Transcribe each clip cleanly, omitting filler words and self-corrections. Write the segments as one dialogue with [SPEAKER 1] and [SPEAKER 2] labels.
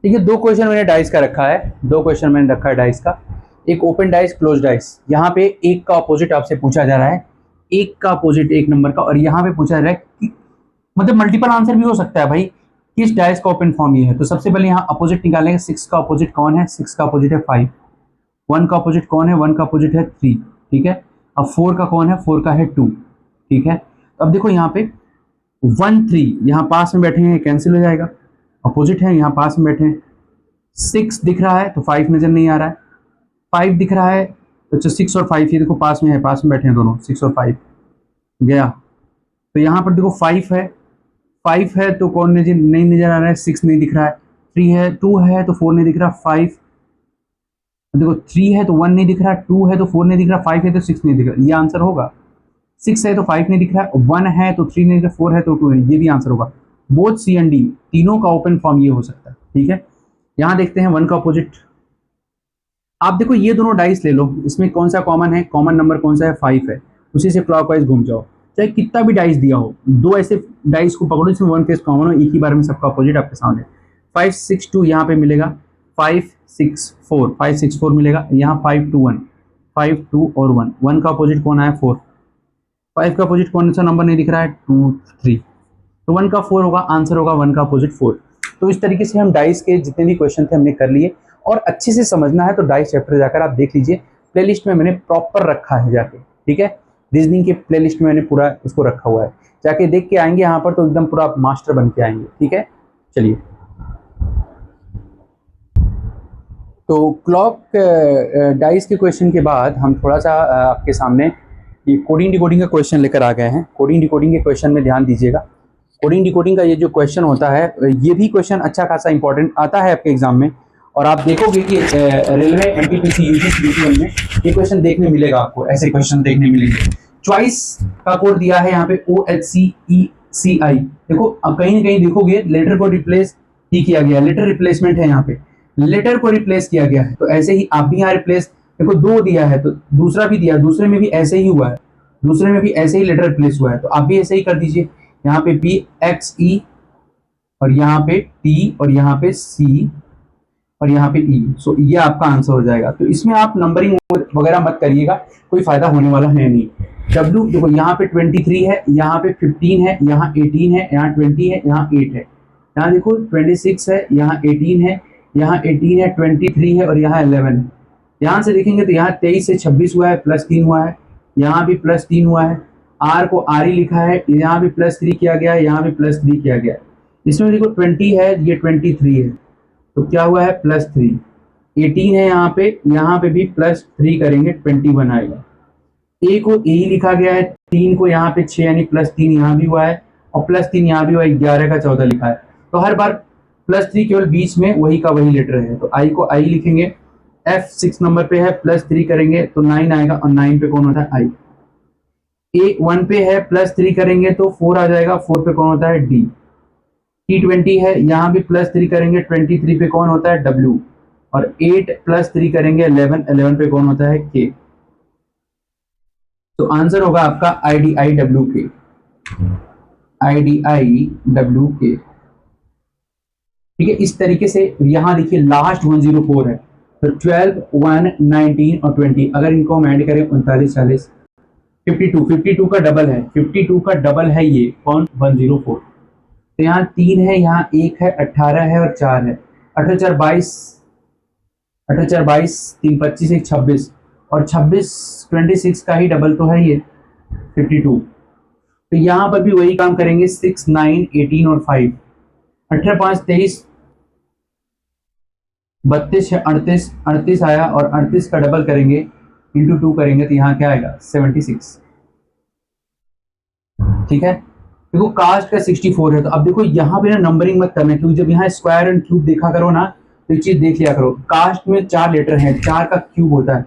[SPEAKER 1] देखिए दो क्वेश्चन मैंने डाइस का रखा है, दो क्वेश्चन मैंने रखा है डाइस का, एक ओपन डाइस क्लोज डाइस। यहाँ पे एक का अपोजिट आपसे पूछा जा रहा है, एक का अपोजिट एक नंबर का, और यहाँ पे पूछा जा रहा है कि मतलब मल्टीपल आंसर भी हो सकता है भाई, किस डाइस का ओपन फॉर्म ये है। तो सबसे पहले यहाँ अपोजिट निकालेंगे, 6 का अपोजिट कौन है, 6 का अपोजिट है 5, 1 का अपोजिट कौन है, 1 का अपोजिट है 3, ठीक है। अब 4 का कौन है, 4 का है 2, ठीक है। तो अब देखो यहाँ पे 1 3 यहाँ पास में बैठे हैं, कैंसिल हो जाएगा, अपोजिट है यहाँ पास में बैठे हैं। 6 दिख रहा है तो 5 नजर नहीं आ रहा है, 5 दिख रहा है तो 6 और 5 ये देखो पास में है, पास में बैठे हैं दोनों, 6 और 5 गया। तो यहाँ पर देखो 5 है, 5 है तो कौन नहीं नजर आ रहा है, 6 नहीं दिख रहा है, 3 है, 2 है तो 4 नहीं दिख रहा, 5 देखो 3 है तो 1 नहीं दिख रहा, 2 है तो 4 नहीं दिख रहा, 5 है तो 6 नहीं दिख रहा, ये आंसर होगा। 6 है तो 5 नहीं दिख रहा, 1 है तो 3 नहीं दिख रहा, 4 है तो 2 नहीं, ये भी आंसर होगा। बोथ सी एंड डी तीनों का ओपन फॉर्म ये हो सकता है, ठीक है। यहाँ देखते हैं 1 का अपोजिट, आप देखो ये दोनों डाइस ले लो, इसमें कौन सा कॉमन है, कॉमन नंबर कौन सा है, 5 है, उसी से क्लॉकवाइज घूम जाओ, चाहे कितना भी डाइस दिया हो, दो ऐसे डाइस को पकड़ो जिसमें 1 फेस कॉमन हो, एक ही बार में सबका अपोजिट आपके सामने। 5 6 2 यहाँ पे मिलेगा, 5 6 4 5 6 4 मिलेगा, यहाँ 5 2 1 5 2 और 1, 1 का अपोजिट कौन आया 4, 5 का अपोजिट कौन सा नंबर नहीं दिख रहा है 2 3, तो 1 का 4 होगा, आंसर होगा 1 का अपोजिट 4। तो इस तरीके से हम डाइस के जितने भी क्वेश्चन थे हमने कर लिए, और अच्छे से समझना है तो डाइस चैप्टर जाकर आप देख लीजिए, प्लेलिस्ट में मैंने प्रॉपर रखा है जाके, ठीक है। रीजनिंग के प्लेलिस्ट में मैंने पूरा उसको रखा हुआ है, जाके देख के आएंगे यहाँ पर तो एकदम पूरा आप मास्टर बन के आएंगे, ठीक है। चलिए, तो क्लॉक डाइस के क्वेश्चन के बाद हम थोड़ा सा आपके सामने ये कोडिंग डिकोडिंग का क्वेश्चन लेकर आ गए हैं। कोडिंग डिकोडिंग के क्वेश्चन में ध्यान दीजिएगा, कोडिंग डिकोडिंग का ये जो क्वेश्चन होता है, ये भी क्वेश्चन अच्छा खासा इंपॉर्टेंट आता है आपके एग्जाम में, और आप देखोगे कि रेलवे एनटीपीसी यूजीसी बीपीएम में ये क्वेश्चन देखने मिलेगा, आपको ऐसे क्वेश्चन देखने मिलेंगे। चॉइस का कोड दिया है यहाँ पे OHCECI, देखो अब कहीं ना कहीं देखोगे लेटर को रिप्लेस ही किया गया, लेटर रिप्लेसमेंट है यहाँ पे, लेटर को रिप्लेस किया गया है, तो ऐसे ही आप भी यहाँ रिप्लेस, देखो 2 दिया है तो दूसरा भी दिया, दूसरे में भी ऐसे ही हुआ है, दूसरे में भी ऐसे ही लेटर रिप्लेस हुआ है, तो आप भी ऐसे ही कर दीजिए, यहाँ पे BXE और यहाँ पे T और यहाँ पे C और यहाँ पे E, सो ये आपका आंसर हो जाएगा। तो इसमें आप नंबरिंग वगैरह मत करिएगा, कोई फायदा होने वाला है नहीं। W देखो यहाँ पे 23 है, यहाँ पे 15 है, यहाँ 18 है, यहाँ 20 है, यहाँ 8 है, यहाँ देखो 26 है, यहाँ 18 है, यहाँ 18 है, 23 है और यहाँ 11 है। यहाँ से देखेंगे तो यहाँ 23 से 26 हुआ है, +3 हुआ है, यहाँ भी +3 हुआ है, R को R ही लिखा है, यहाँ भी +3 किया गया है, यहाँ भी +3 किया गया है। इसमें देखो 20 है, ये 23 है, तो क्या हुआ है +3, 18 है यहाँ पे भी +3 करेंगे 21 आएगा। A को A ही लिखा गया है, 3 को यहाँ पे 6 यानी +3 यहाँ भी हुआ है, और +3 यहाँ भी हुआ है, 11 का 14 लिखा है, तो हर बार +3 केवल बीच में वही का वही लेटर है, तो I को I लिखेंगे, F 6 नंबर पे है, +3 करेंगे तो 9 आएगा, और 9 पे कौन होता है I। A 1 पे है, +3 करेंगे तो 4 आ जाएगा, 4 पे कौन होता है D। T 20 है, यहाँ भी +3 करेंगे, 23 पे कौन होता है W, और 8 +3 करेंगे 11, 11 पे कौन होता है K। तो आंसर होगा आपका IDIWK, IDIWK, ठीक है। इस तरीके से यहाँ देखिए लास्ट 104 है, तो 12 1 19 और 20, अगर इनको हम ऐड करें 39 40 52 का डबल है, 52 का डबल है ये कौन 104, तो यहाँ 3 है, यहाँ 1 है, 18 है और 4 है, 18 4 22, 18 4 22, 3 25 1 26, और 26 26 का ही डबल तो है ये 52, तो यहाँ पर भी वही काम करेंगे, 6 9 18 और 5, 18 5 23 32 है, 38 आया, और 38 का डबल करेंगे इंटू 2 करेंगे तो यहाँ क्या आएगा 76, ठीक है। देखो कास्ट का 64 है, तो अब देखो यहाँ पे ना नंबरिंग मत करना, क्योंकि जब यहाँ स्क्वायर एंड क्यूब देखा करो ना तो एक चीज देख लिया करो, कास्ट में 4 लेटर हैं, 4 का क्यूब होता है,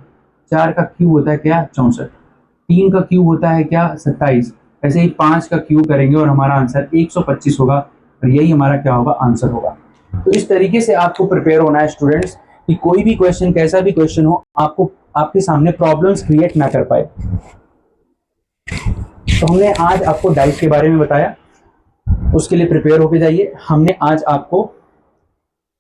[SPEAKER 1] 4 का क्यूब होता है क्या 64, 3 का क्यूब होता है क्या 27, ऐसे ही 5 का क्यूब करेंगे और हमारा आंसर 125 होगा, और यही हमारा क्या होगा आंसर होगा। तो इस तरीके से आपको प्रिपेयर होना है स्टूडेंट्स, कि कोई भी क्वेश्चन कैसा भी क्वेश्चन हो, आपको आपके सामने प्रॉब्लम्स क्रिएट ना कर पाए। तो हमने आज आपको डाइस के बारे में बताया, उसके लिए प्रिपेयर होके जाइए। हमने आज आपको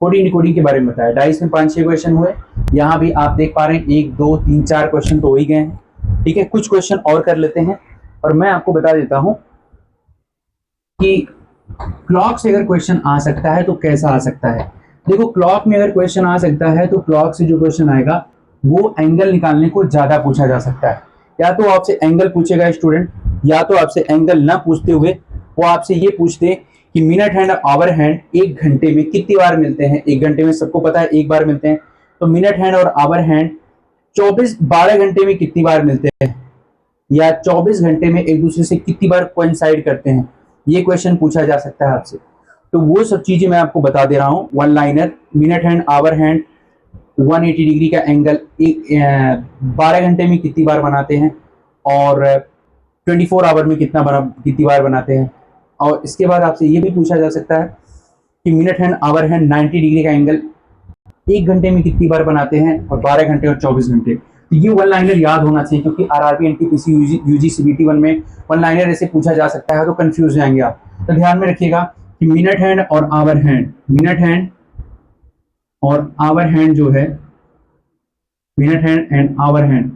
[SPEAKER 1] कोडिंग डिकोडिंग के बारे में बताया। डाइस में 5-6 क्वेश्चन हुए, यहाँ भी आप देख पा रहे हैं 1 2 3 4 क्वेश्चन तो हो ही गए हैं। ठीक है, कुछ क्वेश्चन और कर लेते हैं और मैं आपको बता देता हूं कि क्लॉक से अगर क्वेश्चन आ सकता है तो कैसा आ सकता है। देखो, क्लॉक में अगर क्वेश्चन आ सकता है तो क्लॉक से जो क्वेश्चन आएगा वो एंगल निकालने को ज्यादा पूछा जा सकता है। या तो आपसे एंगल पूछेगा स्टूडेंट, या तो आपसे एंगल ना पूछते हुए वो आपसे ये पूछते कि मिनट हैंड और आवर हैंड एक घंटे में कितनी बार मिलते हैं। एक घंटे में सबको पता है एक बार मिलते हैं, तो मिनट हैंड और आवर हैंड 12 घंटे में कितनी बार मिलते हैं, या 24 घंटे में एक दूसरे से कितनी बार कोइंसाइड करते हैं, ये क्वेश्चन पूछा जा सकता है आपसे। तो वो सब चीजें मैं आपको बता दे रहा हूँ। One liner, minute hand hour hand 180 degree का एंगल 12 घंटे में कितनी बार बनाते हैं, और 24 आवर में कितनी बार बनाते हैं। और इसके बाद आपसे ये भी पूछा जा सकता है कि minute hand hour hand 90 degree का एंगल 1 घंटे में कितनी बार बनाते हैं, और 12 घंटे और 24 घंटे। तो ये वन लाइनर याद होना चाहिए, क्योंकि आरआरबी एनटीपीसी यूजी सीबीटी 1 में वन लाइनर ऐसे पूछा जा सकता है, तो कंफ्यूज जाएंगे आप। तो ध्यान में रखिएगा कि मिनट हैंड और आवर हैंड, मिनट हैंड और आवर हैंड जो है, minute hand and hour hand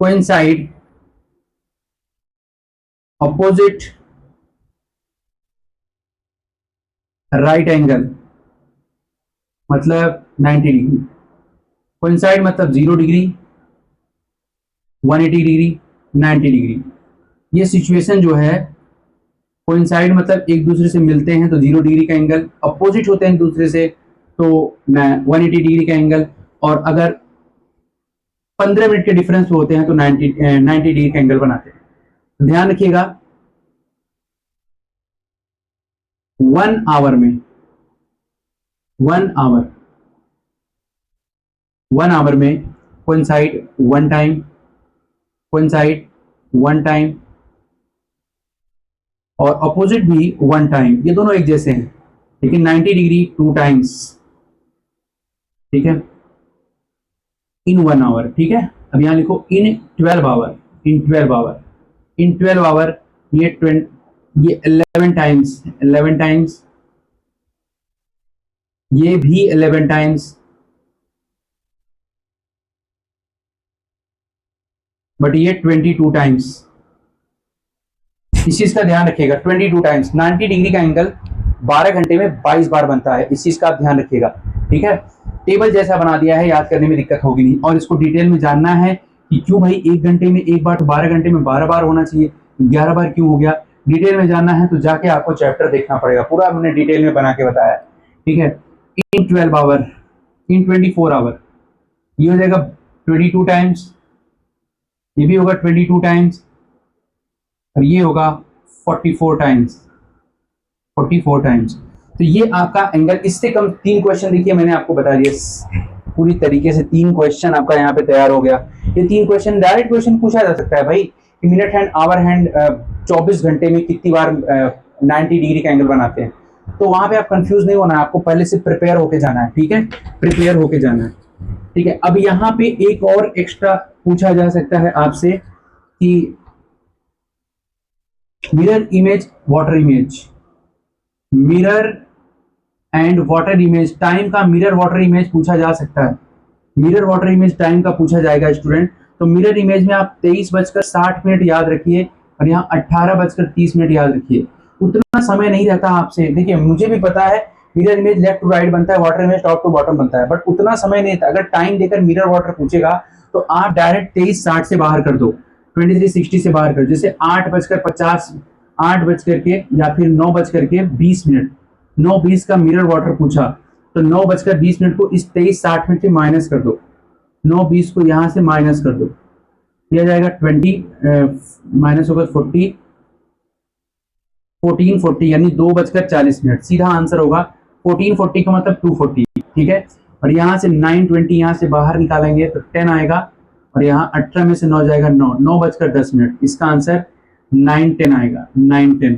[SPEAKER 1] coincide opposite right angle मतलब 90 डिग्री, coincide मतलब 0 डिग्री, 180 डिग्री, 90 डिग्री। ये सिचुएशन जो है, coincide मतलब एक दूसरे से मिलते हैं तो 0 डिग्री का एंगल, अपोजिट होते हैं एक दूसरे से तो 180 डिग्री का एंगल, और अगर 15 मिनट के डिफरेंस होते हैं तो 90 डिग्री का एंगल बनाते हैं। तो ध्यान रखिएगा, 1 आवर में 1 आवर में कोइंसाइड 1 टाइम, कोइंसाइड 1 टाइम, और अपोजिट भी 1 टाइम। ये दोनों एक जैसे हैं, लेकिन 90 डिग्री 2 टाइम्स। ठीक है, इन 1 आवर। ठीक है, अब यहां लिखो in 12 hour, in 12 hour, in 12 hour ये 11 टाइम्स, 11 टाइम्स, ये भी 11 टाइम्स, बट ये 22 टाइम्स। इस चीज का ध्यान रखिएगा, 22 टाइम्स। 90 डिग्री का एंगल 12 घंटे में 22 बार बनता है, इस चीज का आप ध्यान रखिएगा। ठीक है, टेबल जैसा बना दिया है, याद करने में दिक्कत होगी नहीं। और इसको डिटेल में जानना है कि क्यों भाई 1 घंटे में 1 बार, तो 12 घंटे में 12 बार होना चाहिए, 11 बार क्यों हो गया, डिटेल में जानना है तो जाके आपको चैप्टर देखना पड़ेगा, पूरा हमने डिटेल में बना के बताया। ठीक है, इन 12 आवर, इन 24 आवर, ये हो जाएगा 22 टाइम्स, ये भी होगा 22 टाइम्स, और ये होगा 44 टाइम्स, 44 टाइम्स। तो ये आपका एंगल, इससे कम 3 क्वेश्चन देखिए मैंने आपको बता दिया पूरी तरीके से। 3 क्वेश्चन आपका यहाँ पे तैयार हो गया। ये 3 क्वेश्चन डायरेक्ट क्वेश्चन पूछा जा सकता है भाई कि मिनट हैंड आवर हैंड 24 घंटे में कितनी बार 90 डिग्री का एंगल बनाते हैं। तो वहां पे आप कंफ्यूज नहीं होना है, आपको पहले से प्रिपेयर होके जाना है। ठीक है, प्रिपेयर होके जाना है। ठीक है, अब यहाँ पे एक और एक्स्ट्रा पूछा जा सकता है आपसे कि mirror image, water image, mirror and water image, time का मिरर वाटर इमेज पूछा जा सकता है। मिरर वाटर इमेज टाइम का पूछा जाएगा स्टूडेंट। तो मिरर इमेज में आप 23:60 याद रखिए, और यहाँ 18:30 याद रखिए। उतना समय नहीं रहता आपसे, देखिए मुझे भी पता है mirror image left to right बनता है, water image top to bottom बनता है, बट उतना समय नहीं था। अगर टाइम देकर मिरर वाटर पूछेगा तो आप डायरेक्ट 23:60 से बाहर कर दो, 23:60 से बाहर कर, जैसे 8:50, 8 बज करके या फिर 9:20, 9:20 का मिरर वाटर पूछा तो 9:20 को इस 23:60 से माइनस कर दो, 9:20 को यहां से माइनस कर दो, यह जाएगा 20 माइनस होगा 40, 14:40 यानी 2:40, सीधा आंसर होगा 14:40 का मतलब 2:40। ठीक है, और यहाँ से 9:20 यहाँ से बाहर निकालेंगे तो 10 आएगा, और यहाँ 18 में से 9 जाएगा 9:10, इसका आंसर 9:10 आएगा, 9:10,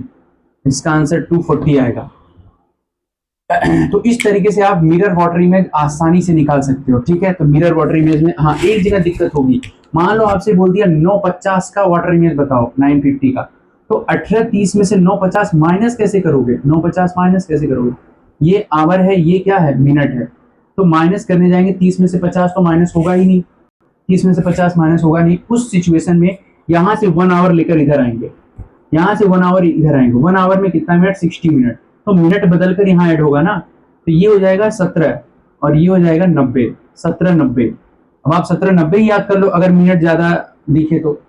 [SPEAKER 1] इसका आंसर 2:40 आएगा। तो इस तरीके से आप मिरर वाटर इमेज आसानी से निकाल सकते हो। ठीक है, तो मिरर वाटर इमेज में हाँ एक जगह दिक्कत होगी, मान लो आपसे बोल दिया 950 का वाटर इमेज बताओ 950 का, तो 1830 में से 950 माइनस कैसे करोगे, 950 माइनस कैसे करोगे, ये आवर है, ये क्या है, मिनट है, तो माइनस करने जाएंगे 30 में से 50 तो माइनस होगा ही नहीं, 30 में से 50 माइनस होगा नहीं। उस सिचुएशन में यहाँ से 1 आवर लेकर इधर आएंगे, यहाँ से 1 आवर इधर आएंगे, 1 आवर में कितना मिनट, 60 मिनट, तो मिनट बदलकर यहाँ ऐड होगा ना, तो ये हो जाएगा 17 और ये हो जाएगा 90, 1790। अब आप 1790 ही याद कर लो, अगर मिनट ज्यादा दिखे तो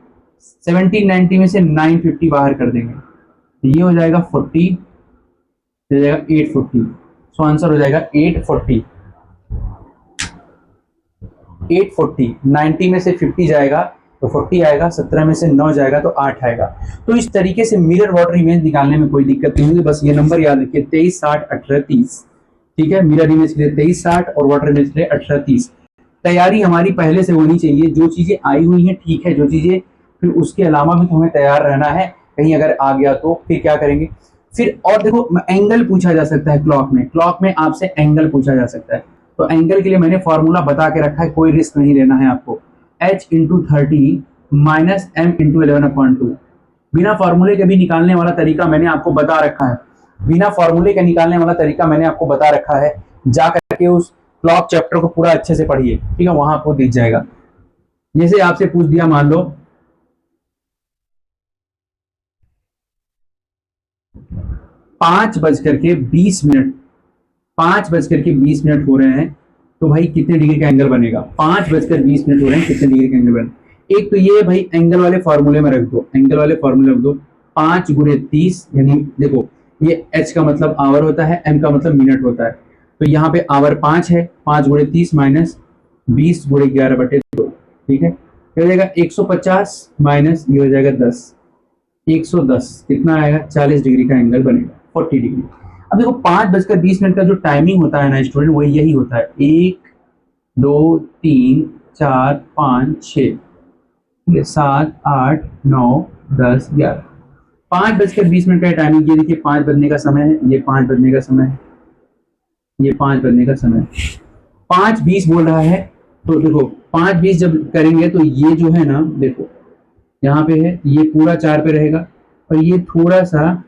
[SPEAKER 1] 1790 में से 950 बाहर कर देंगे, तो ये हो जाएगा 40, हो जाएगा 840, सो आंसर हो जाएगा 840। 840, 90 में से 50 जाएगा तो 40 आएगा, 17 में से 9 जाएगा तो 8 आएगा। तो इस तरीके से मिरर वाटर इमेज निकालने में कोई दिक्कत नहीं होगी, बस ये नंबर याद रखिए 23, 60, 18, 30, ठीक है। मिरर इमेज के लिए 23, 60 और वाटर इमेज के लिए 18, 30। तैयारी हमारी पहले से होनी चाहिए, जो चीजें आई हुई हैं ठीक है, जो चीजें फिर उसके अलावा भी हमें तैयार रहना है, कहीं अगर आ गया तो फिर क्या करेंगे। फिर और देखो एंगल पूछा जा सकता है, क्लॉक में आपसे एंगल पूछा जा सकता है, तो एंगल के लिए मैंने फॉर्मूला बता के रखा है, कोई रिस्क नहीं लेना है आपको। h into 30 minus M into 11/2। बिना फॉर्मूले के भी निकालने वाला तरीका मैंने आपको बता रखा है, बिना फॉर्मूले के निकालने वाला तरीका मैंने आपको बता रखा है, जा करके उस क्लॉक चैप्टर को पूरा अच्छे से पढ़िए, ठीक है, वहां आपको दिख जाएगा। जैसे आपसे पूछ दिया, मान लो 5:20, 5:20 हो रहे हैं, तो भाई कितने डिग्री का एंगल बनेगा, 5:20 हो रहे हैं, कितने डिग्री का एंगल बनेगा। एक तो ये भाई एंगल वाले फॉर्मूले में रख दो, एंगल वाले फॉर्मूले रख दो, 5 × 30, यानी देखो ये h का मतलब आवर होता है, m का मतलब मिनट होता है, तो यहाँ पे आवर 5 है, 5 × 30 माइनस 20 × 11/2, ठीक है, हो जाएगा 150 माइनस ये हो जाएगा 10, 110 कितना आएगा, 40 डिग्री का एंगल बनेगा, 40 डिग्री। अब देखो 5:20 का जो टाइमिंग होता है ना स्टूडेंट, वही यही होता है, 1 2 3 4 5 6 7 8 9 10 11। 5:20 का टाइमिंग, ये देखिए 5 बजने का समय है, ये 5 बजने का समय है, ये 5 बजने का समय, 5:20 बोल रहा है, तो देखो 5:20 जब करेंगे तो ये जो है ना, देखो यहाँ पे है, ये पूरा 4 पे रहेगा और ये थोड़ा सा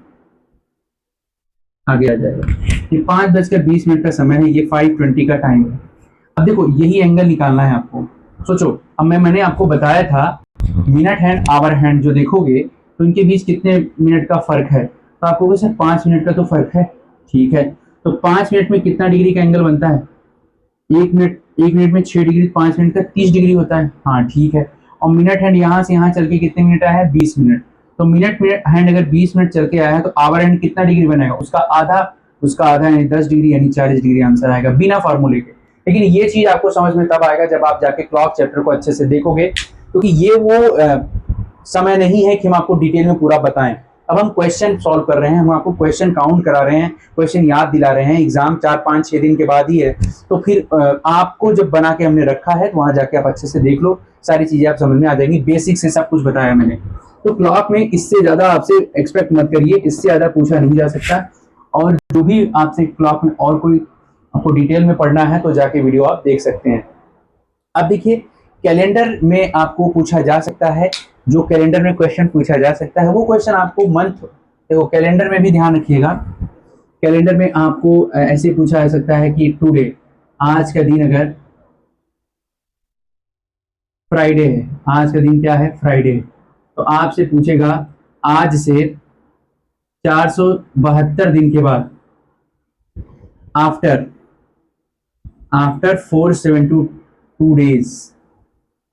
[SPEAKER 1] आगे आ जाएगा। ये 5:20 का समय है, ये 5:20 का टाइम है। अब देखो यही एंगल निकालना है आपको, सोचो। अब मैंने आपको बताया था मिनट हैंड आवर हैंड जो देखोगे तो इनके बीच कितने मिनट का फर्क है, तो आपको सर 5 मिनट का तो फर्क है, ठीक है, तो 5 मिनट में कितना डिग्री का एंगल बनता है, 1 मिनट में 6 डिग्री, 5 मिनट का 30 डिग्री होता है, हाँ ठीक है। और मिनट हैंड यहाँ से यहाँ चल के कितने मिनट आया है, 20 मिनट, तो मिनट हैंड अगर 20 मिनट चल के आया है तो आवर हैंड कितना डिग्री बनेगा, उसका आधा यानी 10 डिग्री यानी 40 डिग्री आंसर आएगा बिना फॉर्मूले के। लेकिन ये चीज आपको समझ में तब आएगा जब आप जाके क्लॉक चैप्टर को अच्छे से देखोगे, क्योंकि ये वो समय नहीं है कि हम आपको डिटेल में पूरा बताएं। अब हम क्वेश्चन सॉल्व कर रहे हैं, हम आपको क्वेश्चन काउंट करा रहे हैं, क्वेश्चन याद दिला रहे हैं, एग्जाम 4 5 6 दिन के बाद ही है, तो फिर आपको जब बना के हमने रखा है तो वहां जाके आप अच्छे से देख लो, सारी चीजें आप समझ में आ जाएंगी, बेसिक से सब कुछ बताया मैंने। तो क्लॉक में इससे ज्यादा आपसे एक्सपेक्ट मत करिए, इससे ज्यादा पूछा नहीं जा सकता, और जो भी आपसे क्लॉक में और कोई आपको डिटेल में पढ़ना है तो जाके वीडियो आप देख सकते हैं। अब देखिए कैलेंडर में आपको पूछा जा सकता है, जो कैलेंडर में क्वेश्चन पूछा जा सकता है वो क्वेश्चन आपको मंथ, देखो कैलेंडर में भी ध्यान रखिएगा, कैलेंडर में आपको ऐसे पूछा जा सकता है कि टुडे, आज का दिन अगर फ्राइडे है, आज का दिन क्या है, फ्राइडे, तो आपसे पूछेगा आज से 472 दिन के बाद, आफ्टर 472 डेज,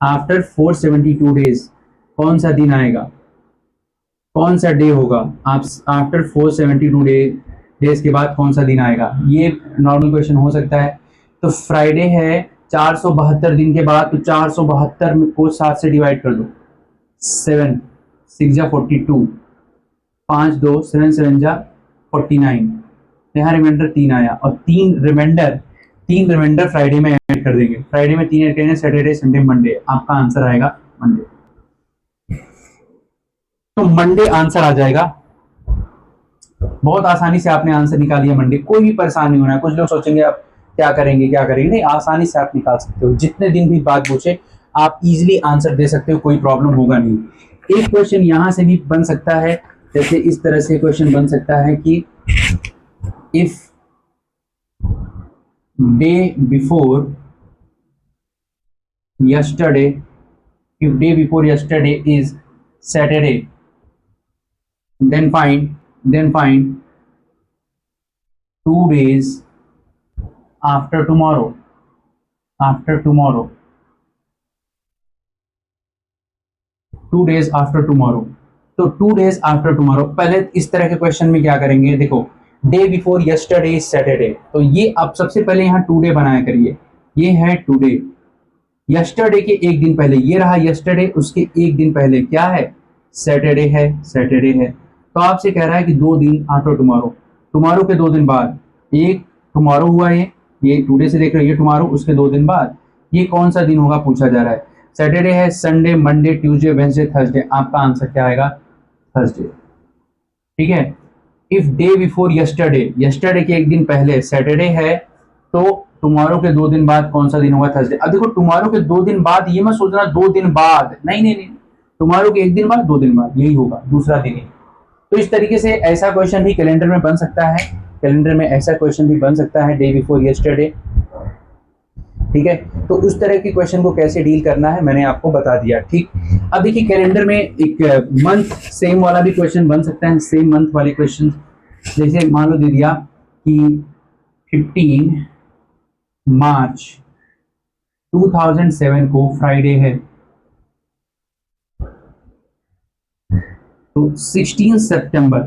[SPEAKER 1] आफ्टर 472 डेज कौन सा दिन आएगा, कौन सा डे होगा, आप आफ्टर 472 डेज के बाद कौन सा दिन आएगा, ये नॉर्मल क्वेश्चन हो सकता है। तो फ्राइडे है 472 दिन के बाद, तो 472 को 7 से डिवाइड कर दो, 7 6 जा 42, 5 2 7 7 जा 49, यहाँ रिमाइंडर 3 आया, और 3 रिमाइंडर फ्राइडे में ऐड कर देंगे, फ्राइडे में 3 ऐड करेंगे, सैटरडे संडे मंडे, आपका आंसर आएगा मंडे, तो मंडे आंसर आ जाएगा। बहुत आसानी से आपने आंसर निकाल लिया मंडे, कोई भी परेशान नहीं होना है। कुछ लोग सोचेंगे आप क्या करेंगे नहीं, आसानी से आप निकाल सकते हो, जितने दिन भी बात पूछे आप इजीली आंसर दे सकते हो, कोई प्रॉब्लम होगा नहीं। एक क्वेश्चन यहां से भी बन सकता है, जैसे इस तरह से क्वेश्चन बन सकता है कि if day before yesterday, if day before yesterday is Saturday, then find 2 days after tomorrow, 2 days after tomorrow। तो 2 days after tomorrow, पहले इस तरह के क्वेश्चन में क्या करेंगे, देखो day before yesterday is Saturday, तो ये आप सबसे पहले यहाँ टू डे बनाया करिए, ये है टुडे। यस्टरडे के एक दिन पहले ये रहा यस्टरडे, उसके एक दिन पहले क्या है, सैटरडे है। तो आपसे कह रहा है कि 2 दिन आफ्टर टुमारो, टुमारो के 2 दिन बाद, एक टुमारो हुआ, ये टुडे से देख रहे हो, ये टुमारो, उसके 2 दिन बाद ये कौन सा दिन होगा पूछा जा रहा है। सैटरडे है, Sunday, Monday, Tuesday, Wednesday, Thursday, आपका आंसर क्या आएगा, थर्सडे। ठीक है। If day before yesterday, yesterday के एक दिन पहले सैटरडे है, तो टुमारो के 2 दिन बाद कौन सा दिन होगा, थर्सडे। अब देखो टुमारो के 2 दिन बाद, ये मत सोचना 2 दिन बाद, नहीं, टुमारो के 1 दिन बाद, 2 दिन बाद, यही होगा दूसरा दिन ही। तो इस तरीके से ऐसा क्वेश्चन भी कैलेंडर में बन सकता है, कैलेंडर में ऐसा क्वेश्चन भी बन सकता है, डे बिफोर यस्टरडे। ठीक है। तो उस तरह के क्वेश्चन को कैसे डील करना है मैंने आपको बता दिया। ठीक। अब देखिए कैलेंडर में एक मंथ सेम वाला भी क्वेश्चन बन सकता है, सेम मंथ वाले क्वेश्चन, जैसे मान लो दे दिया कि 15 मार्च 2007 को फ्राइडे है, तो 16 सितंबर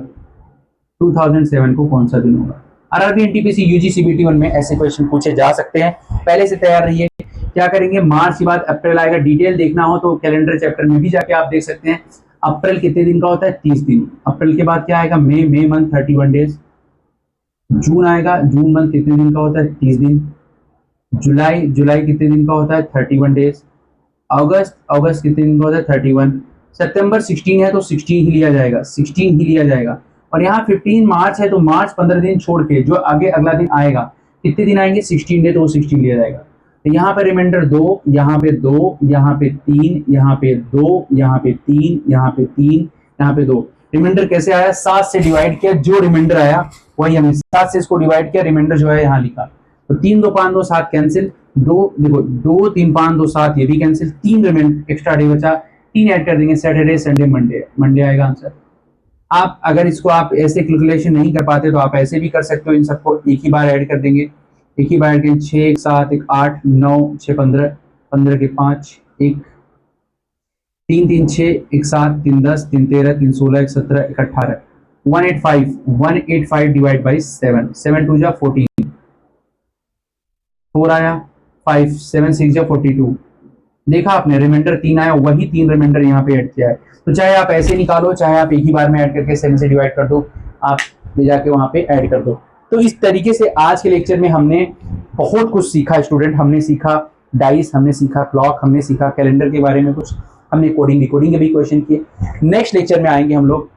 [SPEAKER 1] 2007 को कौन सा दिन होगा। आरआरबी एनटीपीसी यूजी सीबीटी 1 में ऐसे क्वेश्चन पूछे जा सकते हैं, पहले से तैयार रहिए। क्या करेंगे, मार्च के बाद अप्रैल आएगा, डिटेल देखना हो तो कैलेंडर चैप्टर में भी जाके आप देख सकते हैं। अप्रैल कितने दिन का होता है, 30 दिन। अप्रैल के बाद क्या आएगा, मई मंथ 31 डेज। जून आएगा, जून मंथ कितने दिन का होता है, 30 दिन। जुलाई कितने दिन का होता है, 31 डेज। अगस्त कितने दिन का होता है, 31। सितंबर 16 है तो 16 ही लिया जाएगा। और यहाँ 15 मार्च है तो मार्च 15 दिन छोड़ के जो आगे अगला दिन आएगा, कितने दिन आएंगे, 16 डे, तो वो 16 लिया जाएगा। तो यहाँ पे रिमाइंडर 2, यहाँ पे 2, यहाँ पे 3, यहाँ पे 2, यहाँ पे 3, यहाँ पे 3, यहाँ पे 2। रिमाइंडर कैसे आया, 7 से डिवाइड किया, जो रिमाइंडर आया वही हमने 7 से इसको डिवाइड किया, रिमाइंडर जो है यहाँ लिखा। तो 3 2 5 2 7 कैंसिल, 2 देखो 2 3 5 2 7 ये भी कैंसिल, 3 रिमाइंडर एक्स्ट्रा डे बचा, 3 ऐड कर देंगे, सैटरडे, संडे, मंडे आएगा आंसर। आप अगर इसको आप ऐसे कैलकुलेशन नहीं कर पाते तो आप ऐसे भी कर सकते हो, इन सबको एक ही बार ऐड कर देंगे, एक ही बार 6 1 7 1 8 9 6 15, 15 के 5 1 3 3 6 1 7 3 10 3 13 3 16 1 17 1 18, 185 डिवाइड बाई 7, 7 2 जा 14, 4 आया, 5 7 6 जा 42। देखा आपने, रिमाइंडर 3 आया, वही 3 रिमाइंडर यहाँ पे ऐड किया है। तो चाहे आप ऐसे निकालो, चाहे आप एक ही बार में ऐड करके 7 से डिवाइड कर दो, आप ले जाके वहां पे ऐड कर दो। तो इस तरीके से आज के लेक्चर में हमने बहुत कुछ सीखा स्टूडेंट, हमने सीखा डाइस, हमने सीखा क्लॉक, हमने सीखा कैलेंडर के बारे में कुछ, हमने कोडिंग डिकोडिंग के भी क्वेश्चन किए। नेक्स्ट लेक्चर में आएंगे हम लोग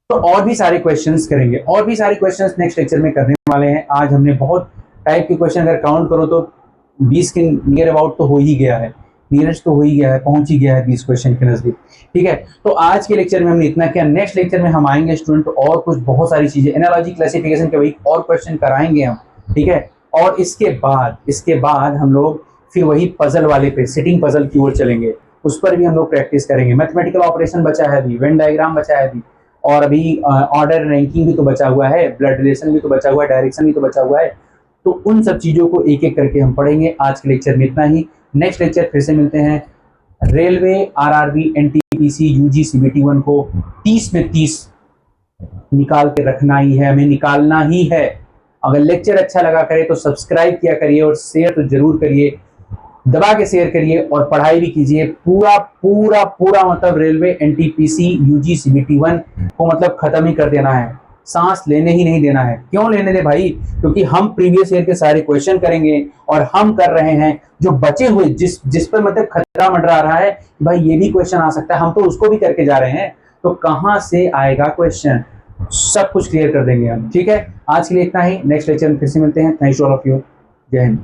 [SPEAKER 1] तो और भी सारे क्वेश्चंस करेंगे, और भी सारे क्वेश्चंस नेक्स्ट लेक्चर में करने वाले हैं। आज हमने बहुत टाइप के क्वेश्चन अगर काउंट करो तो 20 के नियर अबाउट तो हो ही गया है, नियरेस्ट तो हो ही गया है, पहुंच ही गया है 20 क्वेश्चन के नजदीक। ठीक है। तो आज के लेक्चर में हमने इतना किया। नेक्स्ट लेक्चर में हम आएंगे स्टूडेंट और कुछ बहुत सारी चीजें, एनालॉजी क्लासिफिकेशन के वही और क्वेश्चन कराएंगे हम। ठीक है। और इसके बाद हम लोग फिर वही पजल वाले पे, सिटिंग पजल की ओर चलेंगे, उस पर भी हम लोग प्रैक्टिस करेंगे। मैथमेटिकल ऑपरेशन बचा है अभी, वेन डायग्राम बचा है अभी, और अभी ऑर्डर रैंकिंग भी तो बचा हुआ है, ब्लड रिलेशन भी तो बचा हुआ है, डायरेक्शन भी तो बचा हुआ है। तो उन सब चीजों को एक एक करके हम पढ़ेंगे। आज के लेक्चर में इतना ही। नेक्स्ट लेक्चर फिर से मिलते हैं। Railway, RRB, NTPC, UG CBT 1 को 30 में 30 निकाल के रखना ही है, हमें निकालना ही है। अगर लेक्चर अच्छा लगा करे तो सब्सक्राइब किया करिए और शेयर तो जरूर करिए, दबा के शेयर करिए और पढ़ाई भी कीजिए। पूरा पूरा पूरा मतलब रेलवे, एनटीपीसी, यूजी सीबीटी 1 को मतलब खत्म ही कर देना है, सांस लेने ही नहीं देना है। क्यों लेने दे भाई, क्योंकि हम प्रीवियस ईयर के सारे क्वेश्चन करेंगे और हम कर रहे हैं जो बचे हुए, जिस पर मतलब खतरा मंडरा रहा है भाई ये भी क्वेश्चन आ सकता है, हम तो उसको भी करके जा रहे हैं, तो कहां से आएगा क्वेश्चन, सब कुछ क्लियर कर देंगे हम। ठीक है। आज के लिए इतना ही, नेक्स्ट लेक्चर में फिर से मिलते हैं। Thanks to all of you. जय हिंद।